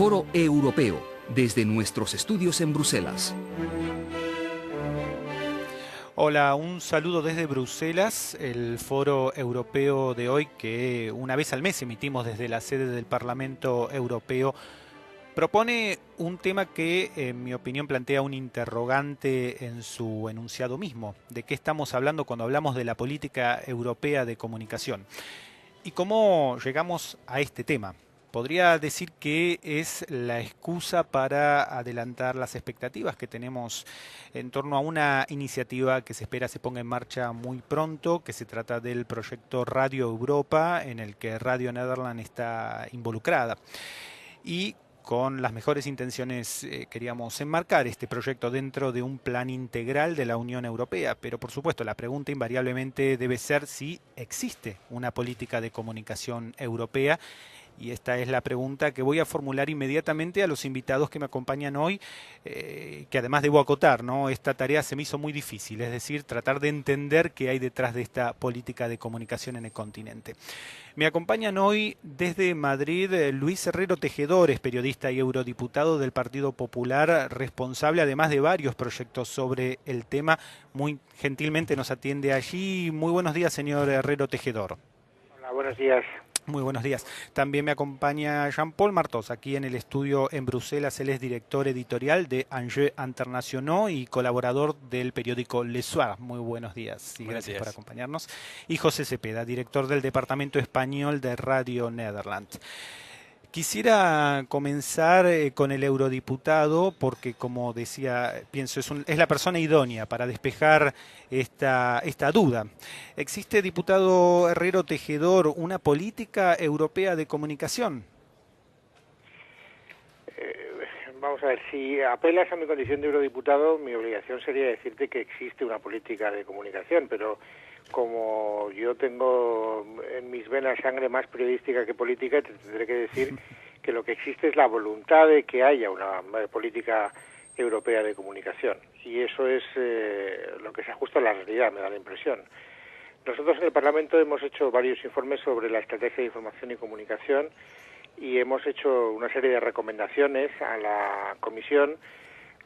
Foro Europeo, desde nuestros estudios en Bruselas. Hola, un saludo desde Bruselas, el Foro Europeo de hoy que una vez al mes emitimos desde la sede del Parlamento Europeo. Propone un tema que, en mi opinión, plantea un interrogante en su enunciado mismo. ¿De qué estamos hablando cuando hablamos de la política europea de comunicación? ¿Y cómo llegamos a este tema? Podría decir que es la excusa para adelantar las expectativas que tenemos en torno a una iniciativa que se espera se ponga en marcha muy pronto, que se trata del proyecto Radio Europa, en el que Radio Nederland está involucrada. Y con las mejores intenciones queríamos enmarcar este proyecto dentro de un plan integral de la Unión Europea, pero por supuesto la pregunta invariablemente debe ser si existe una política de comunicación europea. Y esta es la pregunta que voy a formular inmediatamente a los invitados que me acompañan hoy, que además debo acotar, ¿no? Esta tarea se me hizo muy difícil, es decir, tratar de entender qué hay detrás de esta política de comunicación en el continente. Me acompañan hoy desde Madrid Luis Herrero Tejedor, es periodista y eurodiputado del Partido Popular, responsable además de varios proyectos sobre el tema. Muy gentilmente nos atiende allí. Muy buenos días, señor Herrero Tejedor. Hola, buenos días. Muy buenos días. También me acompaña Jean-Paul Martos, aquí en el estudio en Bruselas. Él es director editorial de Enjeux Internationaux y colaborador del periódico Le Soir. Muy buenos días y gracias por acompañarnos. Y José Cepeda, director del Departamento Español de Radio Nederland. Quisiera comenzar con el eurodiputado porque, como decía, pienso es la persona idónea para despejar esta duda. ¿Existe, diputado Herrero Tejedor, una política europea de comunicación? Vamos a ver, si apelas a mi condición de eurodiputado, mi obligación sería decirte que existe una política de comunicación, pero como yo tengo en mis venas sangre más periodística que política, te tendré que decir que lo que existe es la voluntad de que haya una política europea de comunicación. Y eso es lo que se ajusta a la realidad, me da la impresión. Nosotros en el Parlamento hemos hecho varios informes sobre la estrategia de información y comunicación y hemos hecho una serie de recomendaciones a la Comisión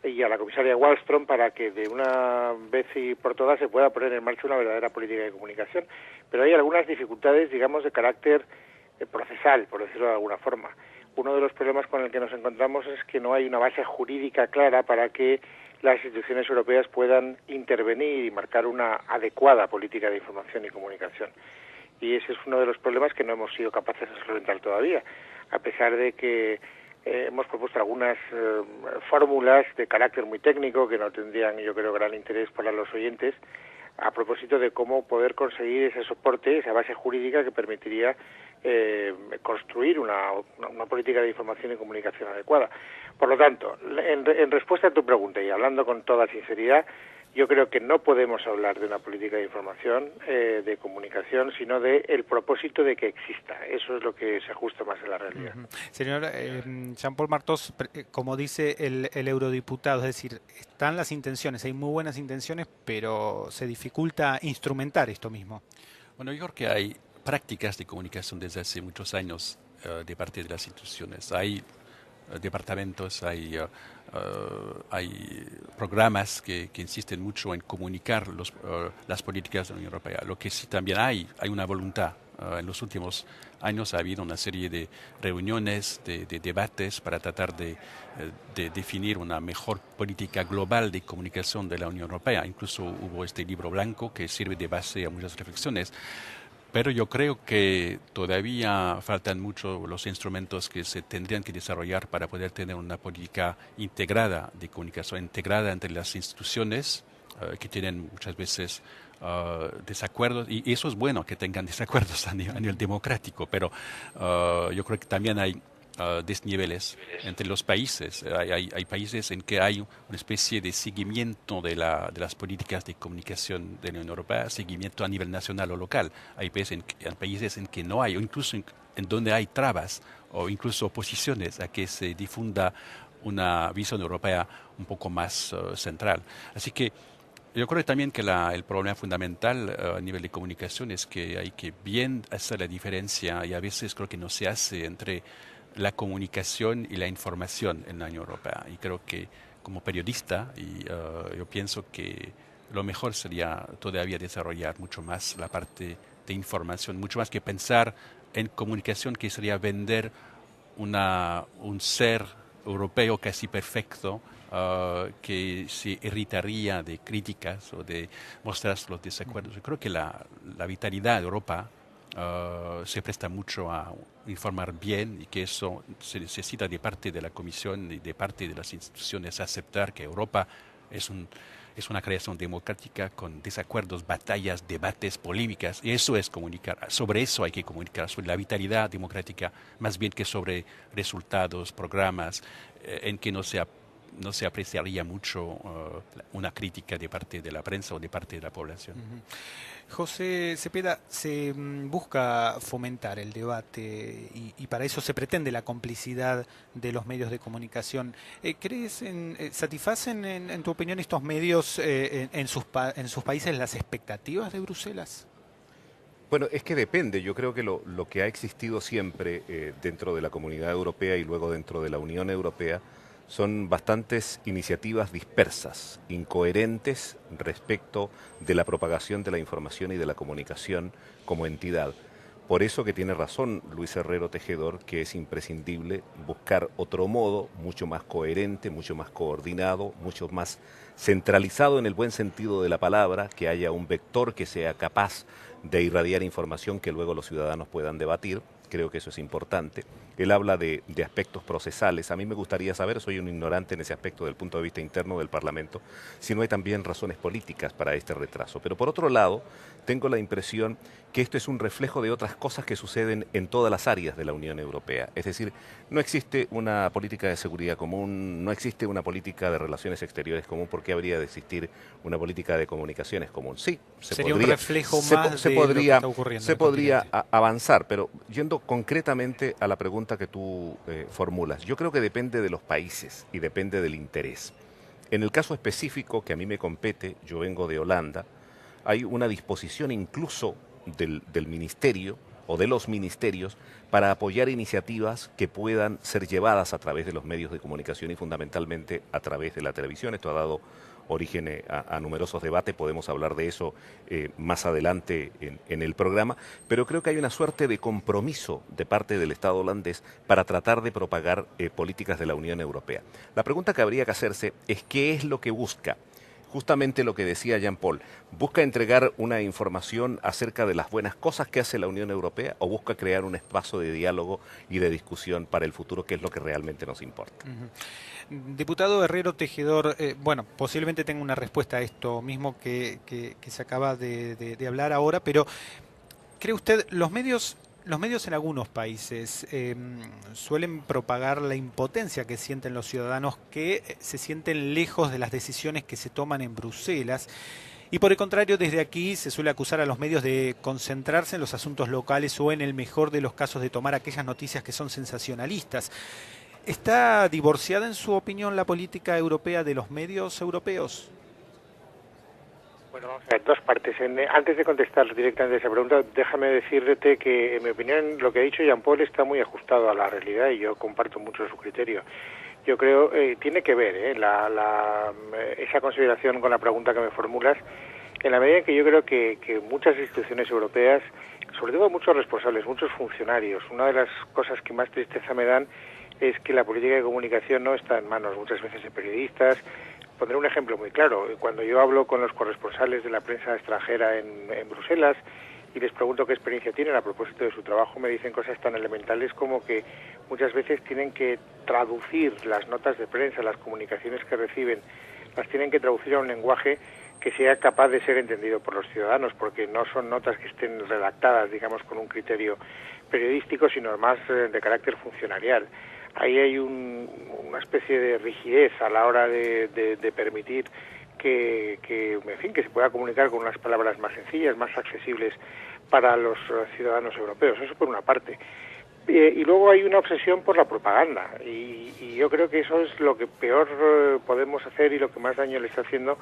y a la comisaria Wallström para que de una vez y por todas se pueda poner en marcha una verdadera política de comunicación. Pero hay algunas dificultades, digamos, de carácter procesal, por decirlo de alguna forma. Uno de los problemas con el que nos encontramos es que no hay una base jurídica clara para que las instituciones europeas puedan intervenir y marcar una adecuada política de información y comunicación. Y ese es uno de los problemas que no hemos sido capaces de solventar todavía, a pesar de que hemos propuesto algunas fórmulas de carácter muy técnico que no tendrían, yo creo, gran interés para los oyentes, a propósito de cómo poder conseguir ese soporte, esa base jurídica que permitiría construir una política de información y comunicación adecuada. Por lo tanto, en respuesta a tu pregunta y hablando con toda sinceridad, yo creo que no podemos hablar de una política de información, de comunicación, sino de el propósito de que exista. Eso es lo que se ajusta más a la realidad. Señor Jean-Paul Martos, como dice el eurodiputado, es decir, están las intenciones, hay muy buenas intenciones, pero se dificulta instrumentar esto mismo. Bueno, yo creo que hay prácticas de comunicación desde hace muchos años de parte de las instituciones. Hay departamentos, hay programas que insisten mucho en comunicar las políticas de la Unión Europea. Lo que sí también hay una voluntad. En los últimos años ha habido una serie de reuniones, de debates para tratar de definir una mejor política global de comunicación de la Unión Europea. Incluso hubo este libro blanco que sirve de base a muchas reflexiones. Pero yo creo que todavía faltan mucho los instrumentos que se tendrían que desarrollar para poder tener una política integrada de comunicación, integrada entre las instituciones que tienen muchas veces desacuerdos, y eso es bueno que tengan desacuerdos a nivel democrático, pero yo creo que también hay desniveles entre los países. Hay países en que hay una especie de seguimiento de las políticas de comunicación de la Unión Europea, seguimiento a nivel nacional o local. Hay países en que no hay, o incluso en donde hay trabas o incluso oposiciones a que se difunda una visión europea un poco más central. Así que yo creo también que el problema fundamental a nivel de comunicación es que hay que bien hacer la diferencia, y a veces creo que no se hace entre la comunicación y la información en la Unión Europea. Y creo que como periodista, yo pienso que lo mejor sería todavía desarrollar mucho más la parte de información, mucho más que pensar en comunicación, que sería vender un ser europeo casi perfecto, que se irritaría de críticas o de mostrar los desacuerdos. Yo creo que la vitalidad de Europa se presta mucho a informar bien, y que eso se necesita de parte de la Comisión y de parte de las instituciones aceptar que Europa es una creación democrática con desacuerdos, batallas, debates, polémicas, y eso es comunicar. Sobre eso hay que comunicar, sobre la vitalidad democrática, más bien que sobre resultados, programas, en que no se apreciaría mucho una crítica de parte de la prensa o de parte de la población. José Cepeda, se busca fomentar el debate y para eso se pretende la complicidad de los medios de comunicación. ¿Satisfacen, en tu opinión, estos medios en sus países las expectativas de Bruselas? Bueno, es que depende. Yo creo que lo que ha existido siempre dentro de la Comunidad Europea y luego dentro de la Unión Europea son bastantes iniciativas dispersas, incoherentes respecto de la propagación de la información y de la comunicación como entidad. Por eso que tiene razón Luis Herrero Tejedor, que es imprescindible buscar otro modo mucho más coherente, mucho más coordinado, mucho más centralizado en el buen sentido de la palabra, que haya un vector que sea capaz de irradiar información que luego los ciudadanos puedan debatir. Creo que eso es importante. Él habla de aspectos procesales. A mí me gustaría saber, soy un ignorante en ese aspecto del punto de vista interno del Parlamento, si no hay también razones políticas para este retraso. Pero por otro lado, tengo la impresión que esto es un reflejo de otras cosas que suceden en todas las áreas de la Unión Europea. Es decir, no existe una política de seguridad común, no existe una política de relaciones exteriores común. ¿Por qué habría de existir una política de comunicaciones común? Sí, sería un reflejo más de lo que está ocurriendo. Se podría avanzar, pero yendo concretamente a la pregunta que tú formulas, yo creo que depende de los países y depende del interés. En el caso específico que a mí me compete, yo vengo de Holanda, hay una disposición incluso del ministerio o de los ministerios para apoyar iniciativas que puedan ser llevadas a través de los medios de comunicación y fundamentalmente a través de la televisión. Esto ha dado origen a numerosos debates, podemos hablar de eso más adelante en el programa, pero creo que hay una suerte de compromiso de parte del Estado holandés para tratar de propagar políticas de la Unión Europea. La pregunta que habría que hacerse es ¿qué es lo que busca? Justamente lo que decía Jean-Paul, ¿busca entregar una información acerca de las buenas cosas que hace la Unión Europea o busca crear un espacio de diálogo y de discusión para el futuro, que es lo que realmente nos importa? Diputado Herrero Tejedor, bueno, posiblemente tenga una respuesta a esto mismo que se acaba de hablar ahora, pero ¿cree usted los medios en algunos países suelen propagar la impotencia que sienten los ciudadanos, que se sienten lejos de las decisiones que se toman en Bruselas? Y por el contrario, desde aquí se suele acusar a los medios de concentrarse en los asuntos locales o, en el mejor de los casos, de tomar aquellas noticias que son sensacionalistas. ¿Está divorciada, en su opinión, la política europea de los medios europeos? Bueno, vamos a ver, dos partes. Antes de contestar directamente a esa pregunta, déjame decirte que, en mi opinión, lo que ha dicho Jean-Paul está muy ajustado a la realidad y yo comparto mucho su criterio. Yo creo tiene que ver esa consideración con la pregunta que me formulas, en la medida en que yo creo que muchas instituciones europeas, sobre todo muchos responsables, muchos funcionarios, una de las cosas que más tristeza me dan es que la política de comunicación no está en manos muchas veces de periodistas. Pondré un ejemplo muy claro. Cuando yo hablo con los corresponsales de la prensa extranjera en Bruselas y les pregunto qué experiencia tienen a propósito de su trabajo, me dicen cosas tan elementales como que muchas veces tienen que traducir las notas de prensa, las comunicaciones que reciben, las tienen que traducir a un lenguaje que sea capaz de ser entendido por los ciudadanos, porque no son notas que estén redactadas, digamos, con un criterio periodístico, sino más de carácter funcionarial. Ahí hay una especie de rigidez a la hora de permitir que se pueda comunicar con unas palabras más sencillas, más accesibles para los ciudadanos europeos. Eso por una parte. Y luego hay una obsesión por la propaganda y yo creo que eso es lo que peor podemos hacer y lo que más daño le está haciendo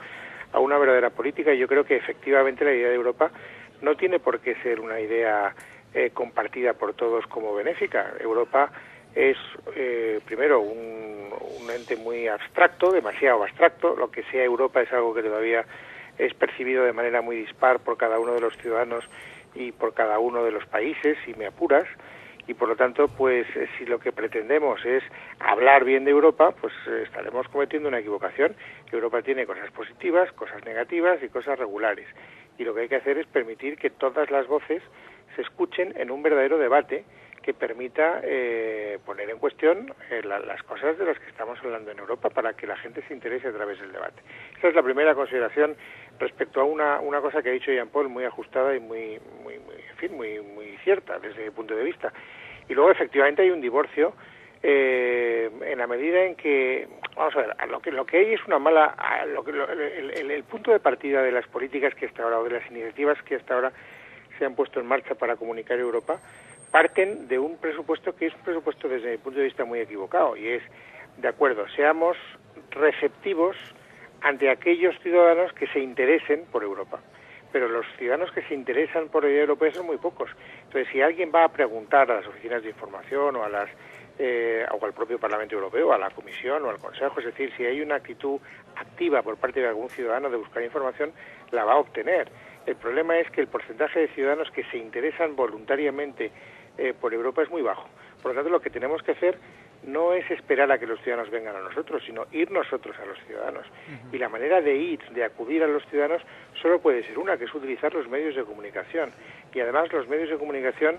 a una verdadera política. Y yo creo que efectivamente la idea de Europa no tiene por qué ser una idea compartida por todos como benéfica. Europa es primero un ente muy abstracto, demasiado abstracto. Lo que sea Europa es algo que todavía es percibido de manera muy dispar por cada uno de los ciudadanos y por cada uno de los países, si me apuras, y por lo tanto, pues si lo que pretendemos es hablar bien de Europa, pues estaremos cometiendo una equivocación. Europa tiene cosas positivas, cosas negativas y cosas regulares, y lo que hay que hacer es permitir que todas las voces se escuchen en un verdadero debate que permita poner en cuestión las cosas de las que estamos hablando en Europa, para que la gente se interese a través del debate. Esa es la primera consideración respecto a una cosa que ha dicho Jean-Paul, muy ajustada y muy cierta desde mi punto de vista. Y luego, efectivamente, hay un divorcio en la medida en que, vamos a ver, lo que hay es una mala, el punto de partida de las políticas que hasta ahora, o de las iniciativas que hasta ahora se han puesto en marcha para comunicar Europa, parten de un presupuesto que es un presupuesto desde mi punto de vista muy equivocado, y es, de acuerdo, seamos receptivos ante aquellos ciudadanos que se interesen por Europa. Pero los ciudadanos que se interesan por la idea europea son muy pocos. Entonces, si alguien va a preguntar a las oficinas de información o o al propio Parlamento Europeo, a la Comisión o al Consejo, es decir, si hay una actitud activa por parte de algún ciudadano de buscar información, la va a obtener. El problema es que el porcentaje de ciudadanos que se interesan voluntariamente por Europa es muy bajo. Por lo tanto, lo que tenemos que hacer no es esperar a que los ciudadanos vengan a nosotros, sino ir nosotros a los ciudadanos. Y la manera de acudir a los ciudadanos, solo puede ser una, que es utilizar los medios de comunicación. Y además los medios de comunicación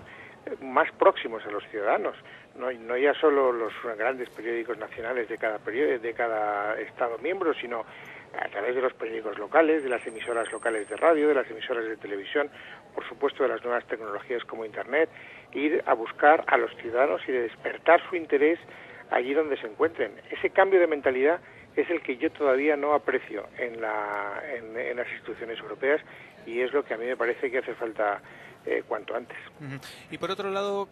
más próximos a los ciudadanos. No ya solo los grandes periódicos nacionales de cada Estado miembro, sino a través de los periódicos locales, de las emisoras locales de radio, de las emisoras de televisión, por supuesto de las nuevas tecnologías como Internet, ir a buscar a los ciudadanos y de despertar su interés allí donde se encuentren. Ese cambio de mentalidad es el que yo todavía no aprecio en las instituciones europeas, y es lo que a mí me parece que hace falta cuanto antes. Y por otro lado,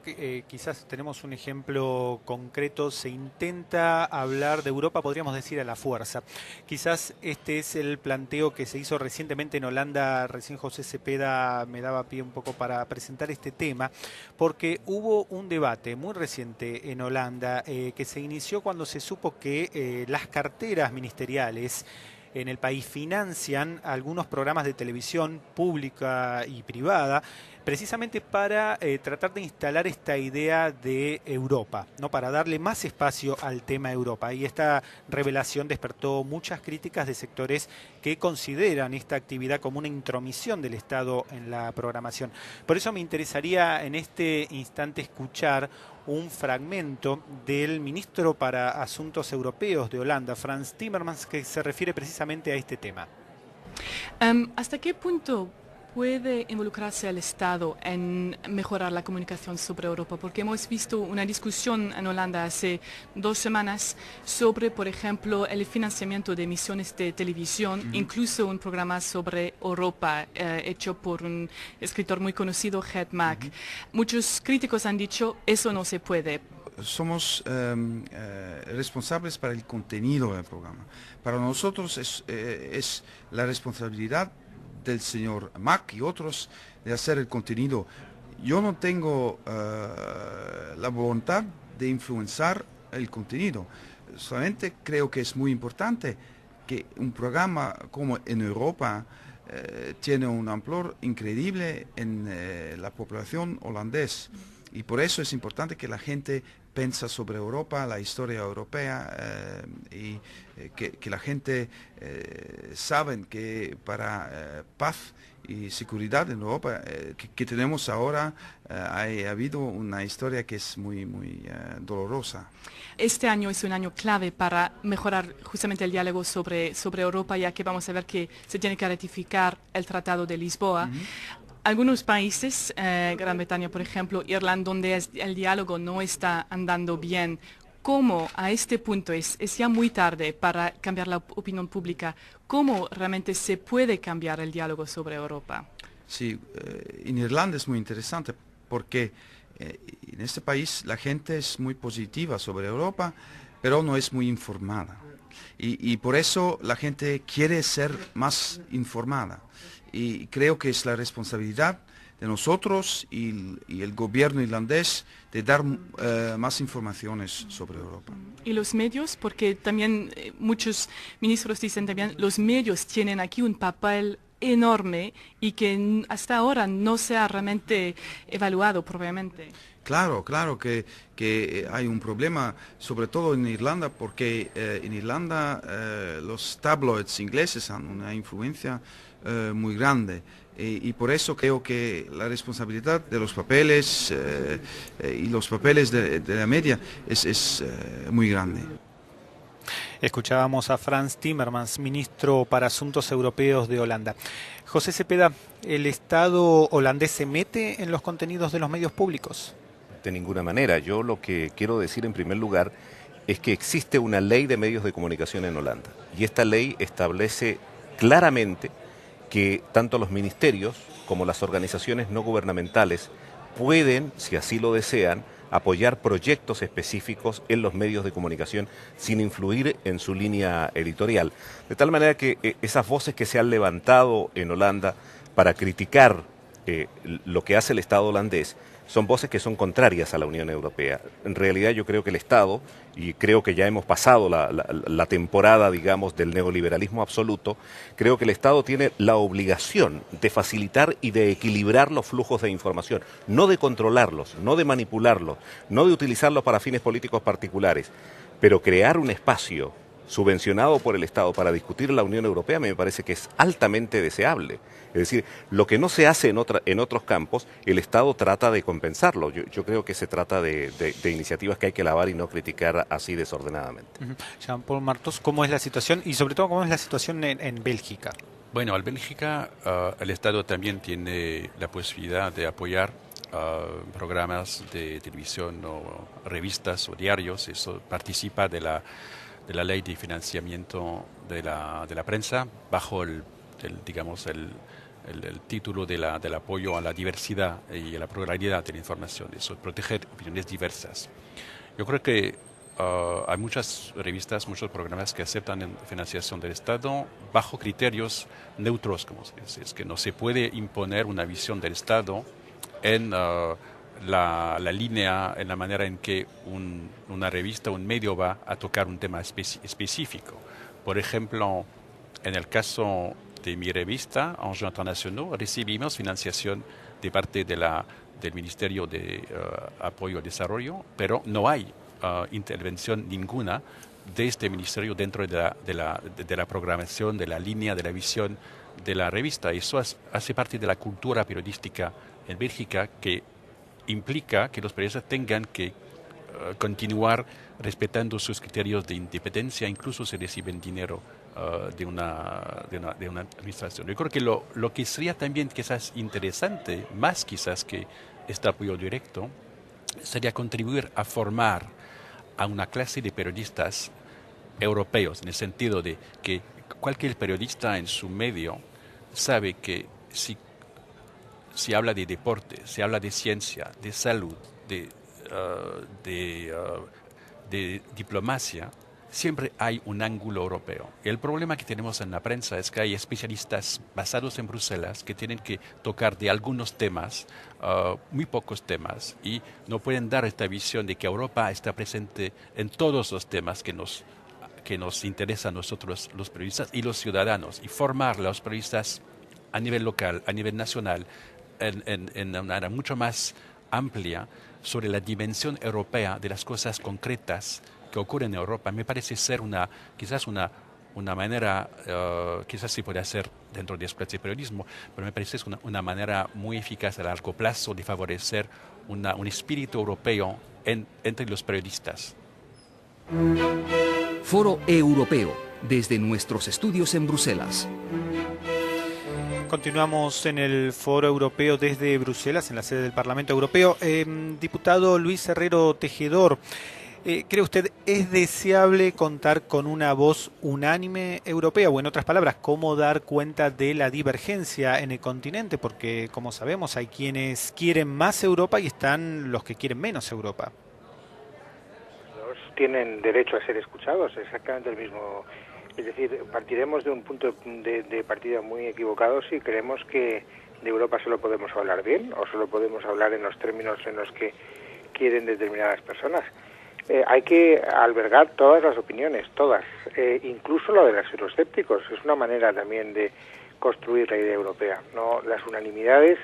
quizás tenemos un ejemplo concreto, se intenta hablar de Europa, podríamos decir, a la fuerza. Quizás este es el planteo que se hizo recientemente en Holanda. Recién José Cepeda me daba pie un poco para presentar este tema, porque hubo un debate muy reciente en Holanda que se inició cuando se supo que las carteras ministeriales en el país financian algunos programas de televisión pública y privada, precisamente para tratar de instalar esta idea de Europa, ¿no? Para darle más espacio al tema Europa. Y esta revelación despertó muchas críticas de sectores que consideran esta actividad como una intromisión del Estado en la programación. Por eso me interesaría en este instante escuchar un fragmento del ministro para Asuntos Europeos de Holanda, Frans Timmermans, que se refiere precisamente a este tema. ¿Hasta qué punto puede involucrarse el Estado en mejorar la comunicación sobre Europa? Porque hemos visto una discusión en Holanda hace 2 semanas sobre, por ejemplo, el financiamiento de emisiones de televisión, incluso un programa sobre Europa hecho por un escritor muy conocido, Gerd Mack. Muchos críticos han dicho eso no se puede. Somos responsables para el contenido del programa. Para nosotros es la responsabilidad del señor Mack y otros de hacer el contenido. Yo no tengo la voluntad de influenciar el contenido. Solamente creo que es muy importante que un programa como en Europa tiene un amplor increíble en la población holandesa. Y por eso es importante que la gente piensa sobre Europa, la historia europea, y que la gente sabe que para paz y seguridad en Europa que tenemos ahora ha habido una historia que es muy dolorosa. Este año es un año clave para mejorar justamente el diálogo sobre Europa, ya que vamos a ver que se tiene que ratificar el Tratado de Lisboa. Algunos países, Gran Bretaña por ejemplo, Irlanda, donde el diálogo no está andando bien, ¿cómo a este punto es ya muy tarde para cambiar la opinión pública? ¿Cómo realmente se puede cambiar el diálogo sobre Europa? Sí, en Irlanda es muy interesante porque en este país la gente es muy positiva sobre Europa, pero no es muy informada. Y por eso la gente quiere ser más informada. Y creo que es la responsabilidad de nosotros y el gobierno irlandés de dar más informaciones sobre Europa. Y los medios, porque también muchos ministros dicen también los medios tienen aquí un papel enorme y que hasta ahora no se ha realmente evaluado propiamente. Claro que hay un problema, sobre todo en Irlanda, porque en Irlanda los tabloids ingleses han una influencia muy grande. Y por eso creo que la responsabilidad de los papeles y los papeles de la media es muy grande. Escuchábamos a Frans Timmermans, ministro para Asuntos Europeos de Holanda. José Cepeda, ¿el Estado holandés se mete en los contenidos de los medios públicos? De ninguna manera. Yo lo que quiero decir en primer lugar es que existe una ley de medios de comunicación en Holanda. Y esta ley establece claramente que tanto los ministerios como las organizaciones no gubernamentales pueden, si así lo desean, apoyar proyectos específicos en los medios de comunicación sin influir en su línea editorial. De tal manera que esas voces que se han levantado en Holanda para criticar lo que hace el Estado holandés son voces que son contrarias a la Unión Europea. En realidad yo creo que el Estado, y creo que ya hemos pasado la temporada, digamos, del neoliberalismo absoluto, creo que el Estado tiene la obligación de facilitar y de equilibrar los flujos de información, no de controlarlos, no de manipularlos, no de utilizarlos para fines políticos particulares, pero crear un espacio subvencionado por el Estado para discutir la Unión Europea me parece que es altamente deseable. Es decir, lo que no se hace en otros campos, el Estado trata de compensarlo. Yo creo que se trata de iniciativas que hay que alabar y no criticar así desordenadamente. Jean-Paul Martos, ¿cómo es la situación y sobre todo cómo es la situación en Bélgica? Bueno, en Bélgica el Estado también tiene la posibilidad de apoyar programas de televisión o revistas o diarios. Eso participa de la ley de financiamiento de la prensa bajo el título del apoyo a la diversidad y a la pluralidad de la información, eso, proteger opiniones diversas. Yo creo que hay muchas revistas, muchos programas que aceptan financiación del Estado bajo criterios neutros, como se dice. Es que no se puede imponer una visión del Estado en la línea, en la manera en que una revista, un medio va a tocar un tema específico. Por ejemplo, en el caso de mi revista, Enjeux Internationaux, recibimos financiación de parte del Ministerio de Apoyo al Desarrollo, pero no hay intervención ninguna de este ministerio dentro de la programación, de la línea, de la visión de la revista. Eso hace parte de la cultura periodística en Bélgica, que implica que los periodistas tengan que continuar respetando sus criterios de independencia, incluso si reciben dinero de una administración. Yo creo que lo que sería también quizás interesante, más quizás que este apoyo directo, sería contribuir a formar a una clase de periodistas europeos, en el sentido de que cualquier periodista en su medio sabe que si habla de deporte, si habla de ciencia, de salud, de diplomacia, siempre hay un ángulo europeo. Y el problema que tenemos en la prensa es que hay especialistas basados en Bruselas que tienen que tocar de algunos temas, muy pocos temas, y no pueden dar esta visión de que Europa está presente en todos los temas que nos interesan a nosotros, los periodistas y los ciudadanos, y formar a los periodistas a nivel local, a nivel nacional, en una manera mucho más amplia sobre la dimensión europea de las cosas concretas que ocurren en Europa. Me parece ser quizás una manera, quizás se puede hacer dentro de escuelas de periodismo, pero me parece una manera muy eficaz a largo plazo de favorecer un espíritu europeo entre los periodistas. Foro Europeo, desde nuestros estudios en Bruselas. Continuamos en el Foro Europeo desde Bruselas, en la sede del Parlamento Europeo. Diputado Luis Herrero Tejedor, ¿cree usted es deseable contar con una voz unánime europea? O en otras palabras, ¿cómo dar cuenta de la divergencia en el continente? Porque, como sabemos, hay quienes quieren más Europa y están los que quieren menos Europa. Los tienen derecho a ser escuchados, exactamente el mismo. Es decir, partiremos de un punto de partida muy equivocado si creemos que de Europa solo podemos hablar bien o solo podemos hablar en los términos en los que quieren determinadas personas. Hay que albergar todas las opiniones, todas, incluso la de los euroscépticos. Es una manera también de construir la idea europea. No, las unanimidades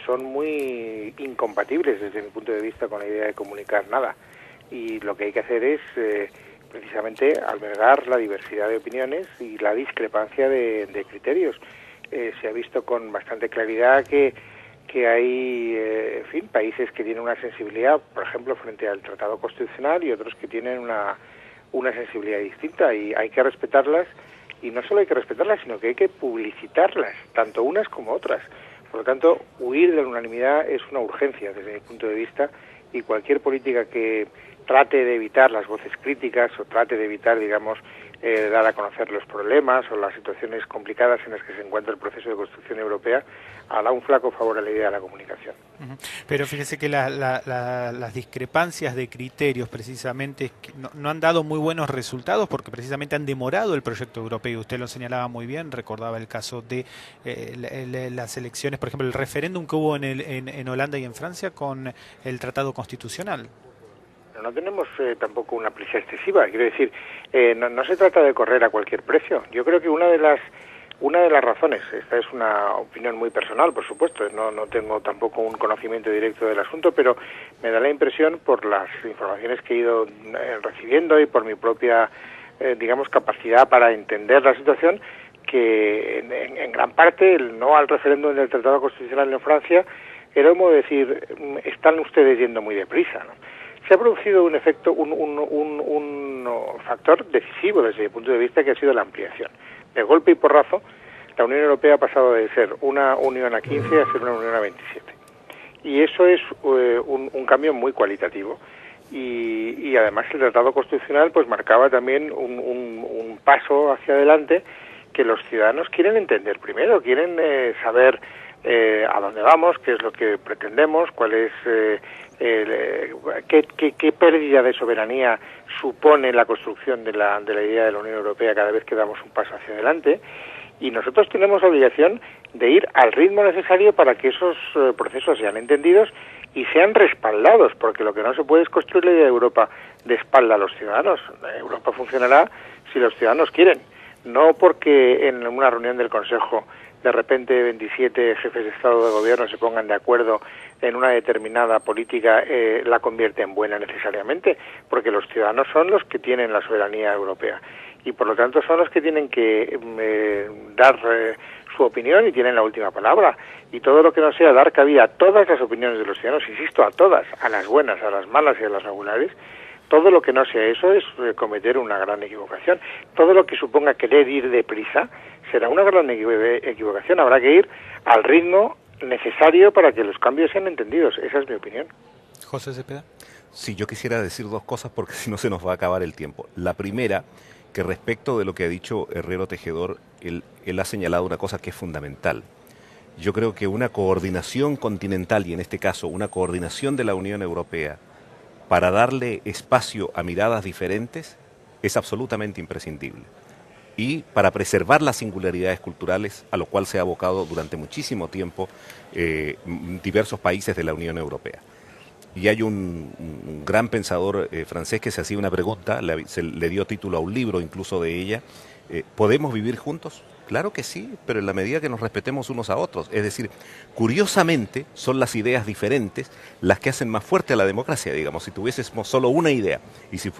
son muy incompatibles desde mi punto de vista con la idea de comunicar nada. Y lo que hay que hacer es precisamente albergar la diversidad de opiniones y la discrepancia de criterios. Se ha visto con bastante claridad que hay, en fin, países que tienen una sensibilidad, por ejemplo, frente al Tratado Constitucional y otros que tienen una sensibilidad distinta, y hay que respetarlas, y no solo hay que respetarlas, sino que hay que publicitarlas, tanto unas como otras. Por lo tanto, huir de la unanimidad es una urgencia desde mi punto de vista, y cualquier política que trate de evitar las voces críticas o trate de evitar, digamos, dar a conocer los problemas o las situaciones complicadas en las que se encuentra el proceso de construcción europea, hará un flaco favor a la idea de la comunicación. Pero fíjese que las discrepancias de criterios precisamente no han dado muy buenos resultados, porque precisamente han demorado el proyecto europeo. Usted lo señalaba muy bien, recordaba el caso de las elecciones, por ejemplo, el referéndum que hubo en Holanda y en Francia con el Tratado Constitucional. No tenemos tampoco una prisa excesiva, quiero decir, no se trata de correr a cualquier precio. Yo creo que una de las razones, esta es una opinión muy personal, por supuesto, no tengo tampoco un conocimiento directo del asunto, pero me da la impresión, por las informaciones que he ido recibiendo y por mi propia, digamos, capacidad para entender la situación, que en gran parte el no al referéndum del Tratado Constitucional en Francia era como decir, están ustedes yendo muy deprisa, ¿no? Se ha producido un efecto, un factor decisivo desde mi punto de vista, que ha sido la ampliación. De golpe y porrazo, la Unión Europea ha pasado de ser una unión a 15 a ser una unión a 27. Y eso es un cambio muy cualitativo. Y además el Tratado Constitucional pues marcaba también un paso hacia adelante que los ciudadanos quieren entender primero, quieren saber a dónde vamos, qué es lo que pretendemos, cuál es qué pérdida de soberanía supone la construcción de la idea de la Unión Europea cada vez que damos un paso hacia adelante, y nosotros tenemos la obligación de ir al ritmo necesario para que esos procesos sean entendidos y sean respaldados, porque lo que no se puede es construir la idea de Europa de espalda a los ciudadanos. Europa funcionará si los ciudadanos quieren, no porque en una reunión del Consejo de repente 27 jefes de Estado o de Gobierno se pongan de acuerdo en una determinada política, la convierte en buena necesariamente, porque los ciudadanos son los que tienen la soberanía europea y por lo tanto son los que tienen que dar su opinión y tienen la última palabra, y todo lo que no sea dar cabida a todas las opiniones de los ciudadanos, insisto, a todas, a las buenas, a las malas y a las regulares, todo lo que no sea eso es cometer una gran equivocación. Todo lo que suponga querer ir deprisa será una gran equivocación. Habrá que ir al ritmo necesario para que los cambios sean entendidos. Esa es mi opinión. José Cepeda. Sí, yo quisiera decir dos cosas porque si no se nos va a acabar el tiempo. La primera, que respecto de lo que ha dicho Herrero Tejedor, él ha señalado una cosa que es fundamental. Yo creo que una coordinación continental, y en este caso una coordinación de la Unión Europea, para darle espacio a miradas diferentes, es absolutamente imprescindible. Y para preservar las singularidades culturales, a lo cual se ha abocado durante muchísimo tiempo diversos países de la Unión Europea. Y hay un gran pensador francés que se hacía una pregunta, le dio título a un libro incluso de ella, ¿podemos vivir juntos? Claro que sí, pero en la medida que nos respetemos unos a otros. Es decir, curiosamente son las ideas diferentes las que hacen más fuerte a la democracia, digamos. Si tuviésemos solo una idea y si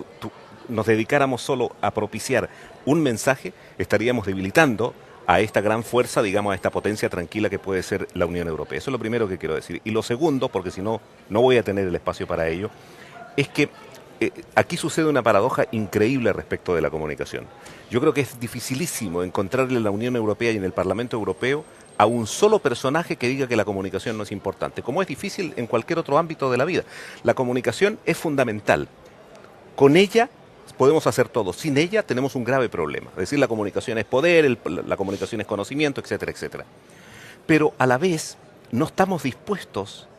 nos dedicáramos solo a propiciar un mensaje, estaríamos debilitando a esta gran fuerza, digamos, a esta potencia tranquila que puede ser la Unión Europea. Eso es lo primero que quiero decir. Y lo segundo, porque si no, no voy a tener el espacio para ello, es que aquí sucede una paradoja increíble respecto de la comunicación. Yo creo que es dificilísimo encontrarle en la Unión Europea y en el Parlamento Europeo a un solo personaje que diga que la comunicación no es importante, como es difícil en cualquier otro ámbito de la vida. La comunicación es fundamental. Con ella podemos hacer todo. Sin ella tenemos un grave problema. Es decir, la comunicación es poder, la comunicación es conocimiento, etcétera, etcétera. Pero a la vez no estamos dispuestos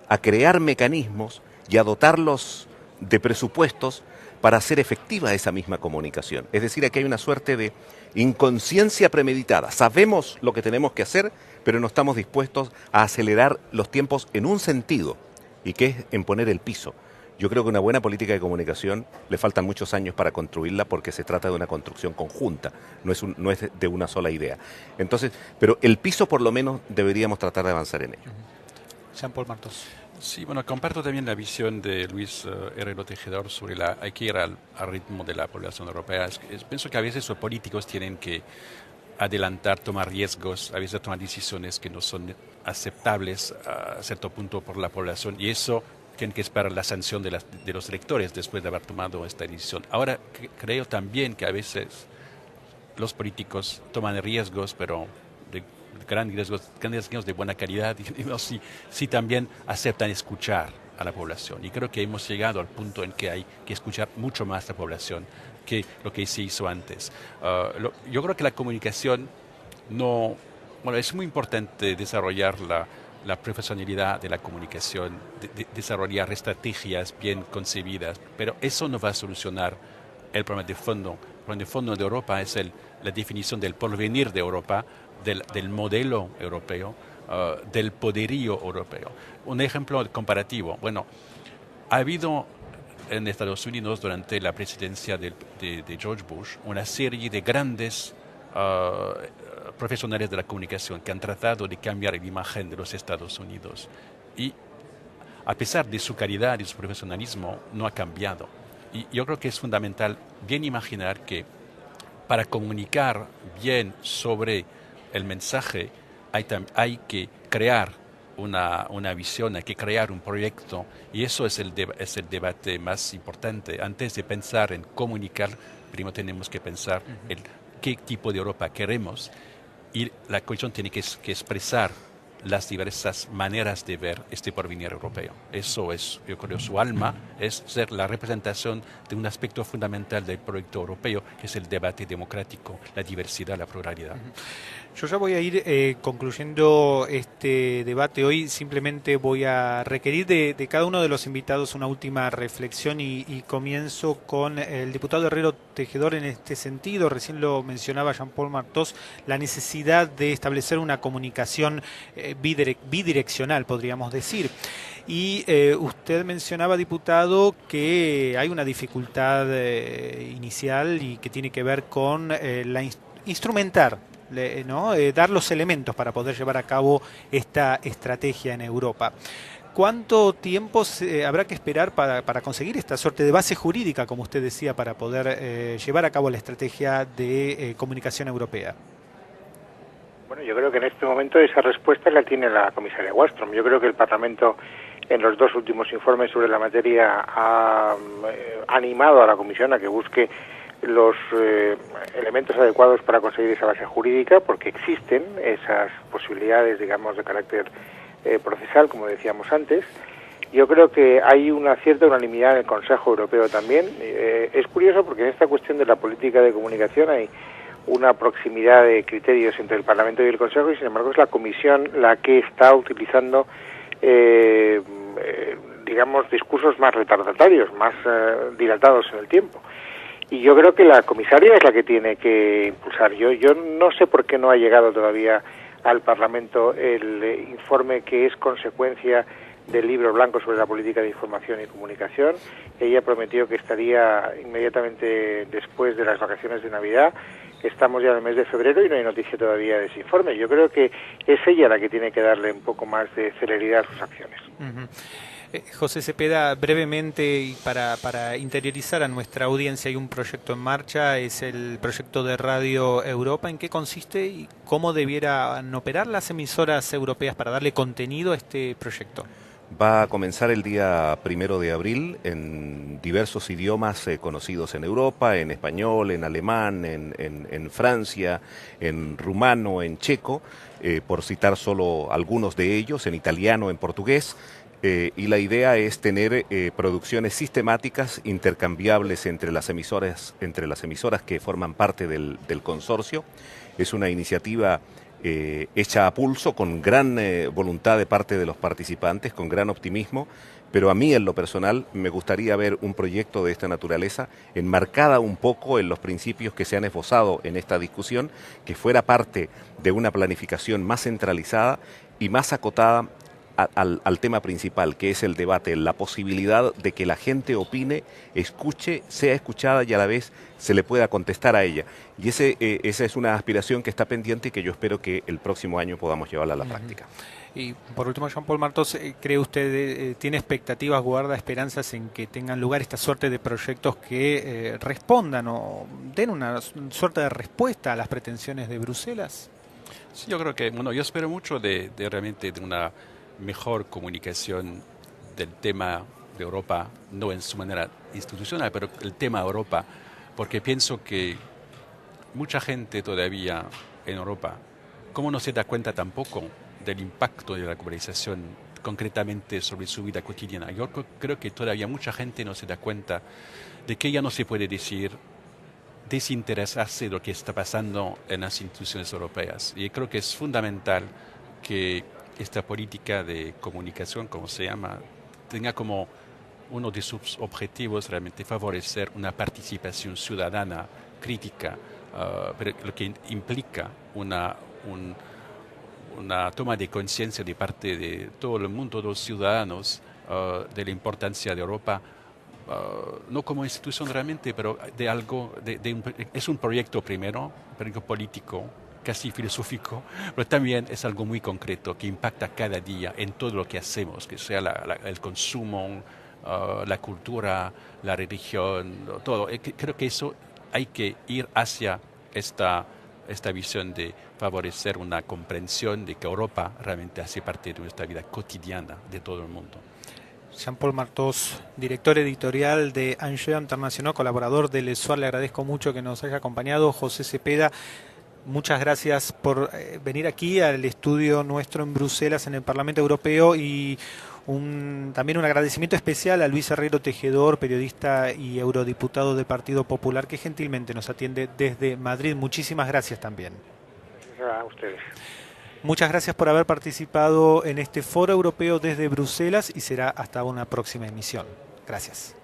a crear mecanismos y a dotarlos de presupuestos para hacer efectiva esa misma comunicación. Es decir, aquí hay una suerte de inconsciencia premeditada. Sabemos lo que tenemos que hacer, pero no estamos dispuestos a acelerar los tiempos en un sentido, y que es en poner el piso. Yo creo que una buena política de comunicación le faltan muchos años para construirla porque se trata de una construcción conjunta, no es de una sola idea. Entonces, pero el piso por lo menos deberíamos tratar de avanzar en ello. Jean-Paul Martos. Sí, bueno, comparto también la visión de Luis Herrero Tejedor sobre hay que ir al ritmo de la población europea. Pienso que a veces los políticos tienen que adelantar, tomar riesgos, a veces tomar decisiones que no son aceptables a cierto punto por la población, y eso tienen que esperar la sanción de los electores después de haber tomado esta decisión. Ahora, creo también que a veces los políticos toman riesgos, pero de grandes riesgos de buena calidad, y sí también aceptan escuchar a la población. Y creo que hemos llegado al punto en que hay que escuchar mucho más a la población que lo que se hizo antes. Yo creo que la comunicación es muy importante desarrollar la profesionalidad de la comunicación, desarrollar estrategias bien concebidas, pero eso no va a solucionar el problema de fondo. El problema de fondo de Europa es la definición del porvenir de Europa, del modelo europeo, del poderío europeo. Un ejemplo comparativo. Bueno, ha habido en Estados Unidos durante la presidencia de George Bush una serie de grandes profesionales de la comunicación que han tratado de cambiar la imagen de los Estados Unidos, y a pesar de su calidad y su profesionalismo no ha cambiado. Y yo creo que es fundamental bien imaginar que para comunicar bien sobre el mensaje hay que crear una visión, hay que crear un proyecto, y eso es el debate más importante. Antes de pensar en comunicar, primero tenemos que pensar en qué tipo de Europa queremos, y la Comisión tiene que expresar las diversas maneras de ver este porvenir europeo. Eso es, yo creo, su alma, es ser la representación de un aspecto fundamental del proyecto europeo, que es el debate democrático, la diversidad, la pluralidad. Yo ya voy a ir concluyendo este debate hoy. Simplemente voy a requerir de cada uno de los invitados una última reflexión, y comienzo con el diputado Herrero Tejedor en este sentido. Recién lo mencionaba Jean-Paul Martos, la necesidad de establecer una comunicación bidireccional, podríamos decir. Y usted mencionaba, diputado, que hay una dificultad inicial y que tiene que ver con instrumentar, dar los elementos para poder llevar a cabo esta estrategia en Europa. ¿Cuánto tiempo habrá que esperar para conseguir esta suerte de base jurídica, como usted decía, para poder llevar a cabo la estrategia de comunicación europea? Bueno, yo creo que en este momento esa respuesta la tiene la comisaria Wallström. Yo creo que el Parlamento, en los dos últimos informes sobre la materia, ha animado a la Comisión a que busque los elementos adecuados para conseguir esa base jurídica, porque existen esas posibilidades, digamos, de carácter procesal, como decíamos antes. Yo creo que hay una cierta unanimidad en el Consejo Europeo también. Es curioso porque en esta cuestión de la política de comunicación hay una proximidad de criterios entre el Parlamento y el Consejo, y sin embargo es la Comisión la que está utilizando digamos, discursos más retardatarios, más dilatados en el tiempo. Y yo creo que la comisaria es la que tiene que impulsar. Yo no sé por qué no ha llegado todavía al Parlamento el informe que es consecuencia del libro blanco sobre la política de información y comunicación. Ella prometió que estaría inmediatamente después de las vacaciones de Navidad. Estamos ya en el mes de febrero y no hay noticia todavía de ese informe. Yo creo que es ella la que tiene que darle un poco más de celeridad a sus acciones. José Cepeda, brevemente, y para interiorizar a nuestra audiencia, hay un proyecto en marcha, es el proyecto de Radio Europa. ¿En qué consiste y cómo debieran operar las emisoras europeas para darle contenido a este proyecto? Va a comenzar el día 1 de abril en diversos idiomas conocidos en Europa, en español, en alemán, en Francia, en rumano, en checo, por citar solo algunos de ellos, en italiano, en portugués. Y la idea es tener producciones sistemáticas intercambiables entre las emisoras que forman parte del consorcio. Es una iniciativa hecha a pulso, con gran voluntad de parte de los participantes, con gran optimismo, pero a mí en lo personal me gustaría ver un proyecto de esta naturaleza enmarcada un poco en los principios que se han esbozado en esta discusión, que fuera parte de una planificación más centralizada y más acotada al tema principal, que es el debate, la posibilidad de que la gente opine, escuche, sea escuchada y a la vez se le pueda contestar a ella. Y esa es una aspiración que está pendiente y que yo espero que el próximo año podamos llevarla a la práctica. Y por último, Jean-Paul Martos, ¿cree usted, tiene expectativas, guarda esperanzas en que tengan lugar esta suerte de proyectos que respondan o den una suerte de respuesta a las pretensiones de Bruselas? Sí, yo creo que, bueno, yo espero mucho de realmente de una mejor comunicación del tema de Europa, no en su manera institucional, pero el tema Europa, porque pienso que mucha gente todavía en Europa, ¿cómo no se da cuenta tampoco del impacto de la globalización concretamente sobre su vida cotidiana? Yo creo que todavía mucha gente no se da cuenta de que ya no se puede decir desinteresarse de lo que está pasando en las instituciones europeas. Y creo que es fundamental que esta política de comunicación, como se llama, tenga como uno de sus objetivos realmente favorecer una participación ciudadana crítica, pero lo que implica una toma de conciencia de parte de todo el mundo, de los ciudadanos, de la importancia de Europa, no como institución realmente, pero de algo, es un proyecto primero, un proyecto político, casi filosófico, pero también es algo muy concreto que impacta cada día en todo lo que hacemos, que sea el consumo, la cultura, la religión, todo. Creo que eso hay que ir hacia esta visión de favorecer una comprensión de que Europa realmente hace parte de nuestra vida cotidiana de todo el mundo. Jean-Paul Martos, director editorial de Angers International, colaborador de Le Soir, le agradezco mucho que nos haya acompañado. José Cepeda, muchas gracias por venir aquí al estudio nuestro en Bruselas, en el Parlamento Europeo, y también un agradecimiento especial a Luis Herrero Tejedor, periodista y eurodiputado del Partido Popular, que gentilmente nos atiende desde Madrid. Muchísimas gracias también. A ustedes. Muchas gracias por haber participado en este foro europeo desde Bruselas y será hasta una próxima emisión. Gracias.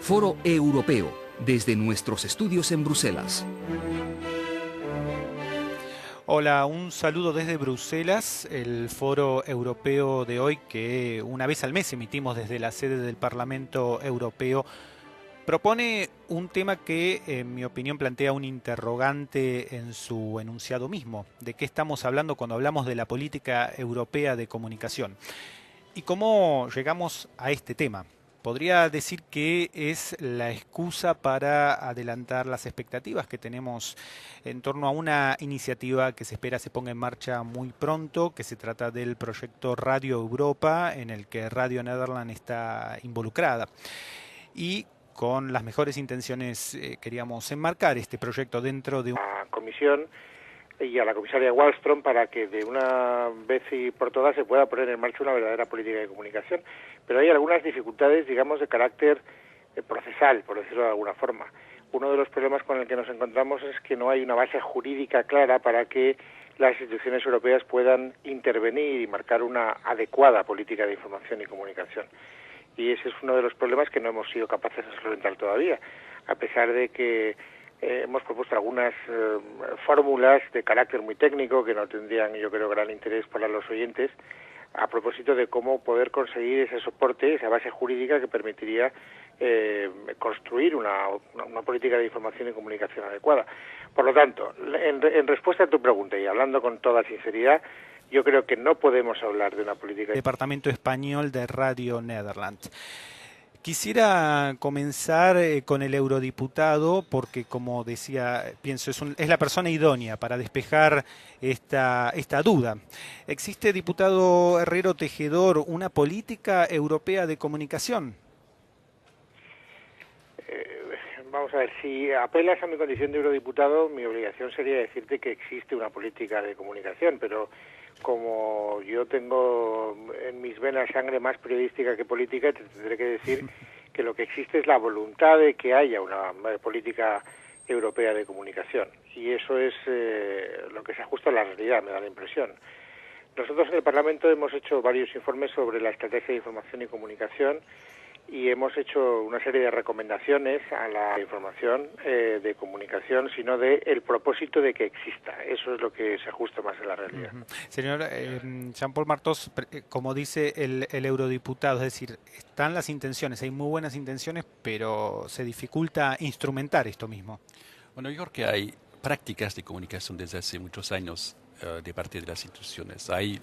Foro Europeo, desde nuestros estudios en Bruselas. Hola, un saludo desde Bruselas, el foro europeo de hoy que una vez al mes emitimos desde la sede del Parlamento Europeo. Propone un tema que, en mi opinión, plantea un interrogante en su enunciado mismo. ¿De qué estamos hablando cuando hablamos de la política europea de comunicación? ¿Y cómo llegamos a este tema? Podría decir que es la excusa para adelantar las expectativas que tenemos en torno a una iniciativa que se espera se ponga en marcha muy pronto, que se trata del proyecto Radio Europa, en el que Radio Nederland está involucrada. Y con las mejores intenciones queríamos enmarcar este proyecto dentro de una comisión y a la comisaria Wallström para que de una vez y por todas se pueda poner en marcha una verdadera política de comunicación. Pero hay algunas dificultades, digamos, de carácter procesal, por decirlo de alguna forma. Uno de los problemas con el que nos encontramos es que no hay una base jurídica clara para que las instituciones europeas puedan intervenir y marcar una adecuada política de información y comunicación. Y ese es uno de los problemas que no hemos sido capaces de solventar todavía, a pesar de que hemos propuesto algunas fórmulas de carácter muy técnico que no tendrían, yo creo, gran interés para los oyentes, a propósito de cómo poder conseguir ese soporte, esa base jurídica que permitiría construir una política de información y comunicación adecuada. Por lo tanto, en respuesta a tu pregunta y hablando con toda sinceridad, yo creo que no podemos hablar de una política... Departamento Español de Radio Nederland. Quisiera comenzar con el eurodiputado porque, como decía, pienso es la persona idónea para despejar esta duda. ¿Existe, diputado Herrero Tejedor, una política europea de comunicación? Vamos a ver, si apelas a mi condición de eurodiputado, mi obligación sería decirte que existe una política de comunicación, pero como yo tengo en mis venas sangre más periodística que política, te tendré que decir que lo que existe es la voluntad de que haya una política europea de comunicación. Y eso es lo que se ajusta a la realidad, me da la impresión. Nosotros en el Parlamento hemos hecho varios informes sobre la estrategia de información y comunicación y hemos hecho una serie de recomendaciones a la información de comunicación, sino de el propósito de que exista. Eso es lo que se ajusta más a la realidad. Señor Jean-Paul Martos, como dice el eurodiputado, es decir, están las intenciones, hay muy buenas intenciones, pero se dificulta instrumentar esto mismo. Bueno, yo creo que hay prácticas de comunicación desde hace muchos años de parte de las instituciones. Hay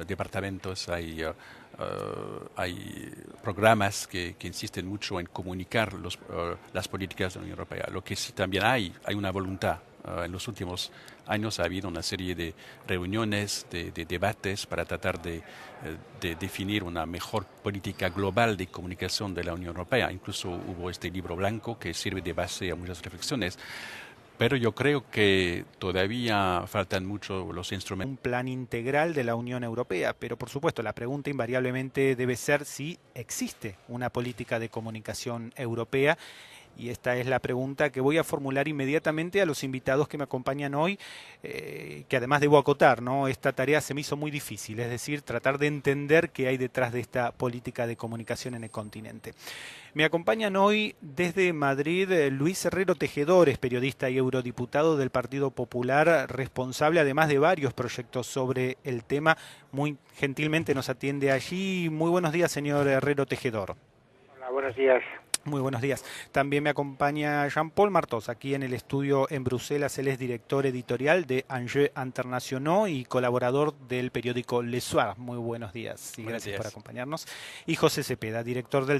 departamentos, hay programas que insisten mucho en comunicar las políticas de la Unión Europea. Lo que sí también hay una voluntad. En los últimos años ha habido una serie de reuniones, de debates para tratar de definir una mejor política global de comunicación de la Unión Europea. Incluso hubo este libro blanco que sirve de base a muchas reflexiones. Pero yo creo que todavía faltan mucho los instrumentos. Un plan integral de la Unión Europea, pero por supuesto la pregunta invariablemente debe ser si existe una política de comunicación europea. Y esta es la pregunta que voy a formular inmediatamente a los invitados que me acompañan hoy, que además debo acotar, ¿no? Esta tarea se me hizo muy difícil, es decir, tratar de entender qué hay detrás de esta política de comunicación en el continente. Me acompañan hoy desde Madrid Luis Herrero Tejedor, es periodista y eurodiputado del Partido Popular, responsable además de varios proyectos sobre el tema. Muy gentilmente nos atiende allí. Muy buenos días, señor Herrero Tejedor. Hola, buenos días. Muy buenos días. También me acompaña Jean-Paul Martos, aquí en el estudio en Bruselas. Él es director editorial de Enjeux Internationaux y colaborador del periódico Le Soir. Muy buenos días y gracias por acompañarnos. Y José Cepeda, director del